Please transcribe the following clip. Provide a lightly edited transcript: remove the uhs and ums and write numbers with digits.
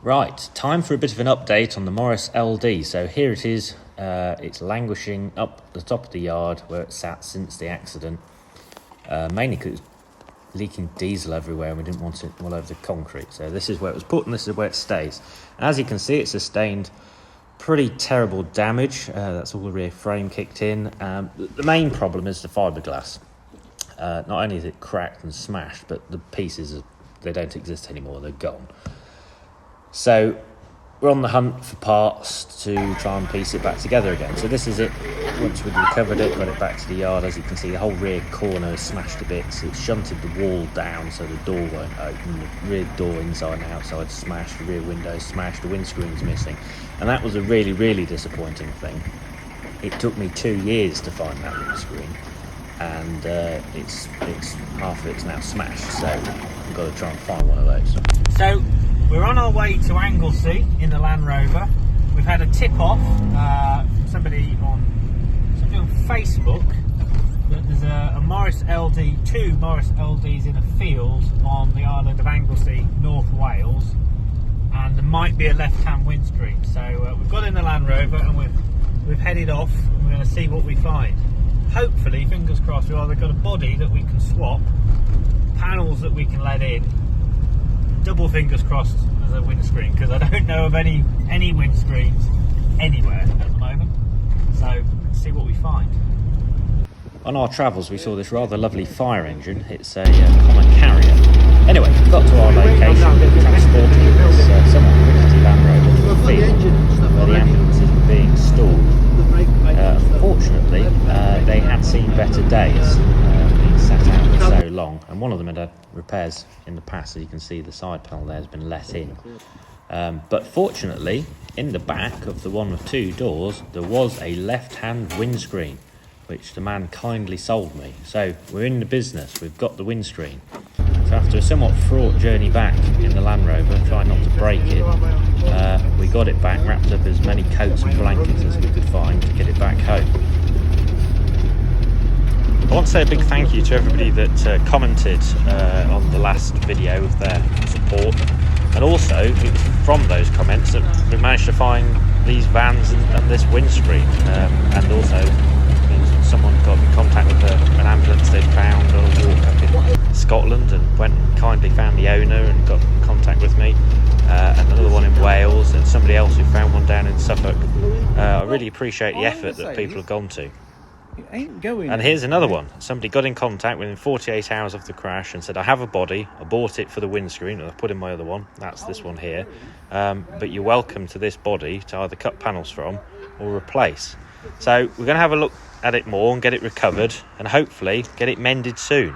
Right, time for a bit of an update on the Morris LD. So here it is. It's languishing up the top of the yard where it sat since the accident. Mainly because it was leaking diesel everywhere and we didn't want it all over the concrete. So this is where it was put and this is where it stays. And as you can see, it sustained pretty terrible damage. That's all the rear frame kicked in. The main problem is the fiberglass. Not only is it cracked and smashed, but the pieces, they don't exist anymore, they're gone. So we're on the hunt for parts to try and piece it back together again. So this is it. Once we've recovered it, got it back to the yard, as you can see, the whole rear corner is smashed to bits. It's shunted the wall down so the door won't open. The rear door inside and outside smashed, the rear window smashed, the windscreen's missing. And that was a really, really disappointing thing. It took me 2 years to find that windscreen. And it's half of it's now smashed, so I've got to try and find one of those. So we're on our way to Anglesey in the Land Rover. We've had a tip off from somebody on Facebook that there's a Morris LD, two Morris LDs in a field on the island of Anglesey, North Wales, and there might be a left-hand windscreen. So we've got in the Land Rover and we've headed off. And we're going to see what we find. Hopefully, fingers crossed, we've either got a body that we can swap, panels that we can let in, double fingers crossed as a windscreen, because I don't know of any windscreens anywhere at the moment. So let's see what we find. On our travels we saw this rather lovely fire engine. It's a common carrier. Anyway, we got to our location, transporting this somewhat rickety Land Rover to the field where the ambulances were being stored. Unfortunately, they had seen better days, being sat out for so long, and one of them had repairs in the past. As you can see, the side panel there has been let in. But fortunately, in the back of the one with two doors, there was a left-hand windscreen, which the man kindly sold me. So we're in the business, we've got the windscreen. So after a somewhat fraught journey back in the Land Rover, trying not to break it, we got it back, wrapped up as many coats and blankets as we could find to get it back home. I want to say a big thank you to everybody that commented on the last video with their support, and also it was from those comments that we managed to find these vans and this windscreen, and also someone got in contact with an ambulance they'd found on a walk up in Scotland and went and kindly found the owner and got in contact with me, and another one in Wales, and somebody else who found one down in Suffolk. I really appreciate the effort that people have gone to. And here's another one. Somebody got in contact within 48 hours of the crash and said, I have a body, I bought it for the windscreen, and I put in my other one, that's this one here, but you're welcome to this body to either cut panels from or replace. So we're going to have a look at it more and get it recovered and hopefully get it mended soon.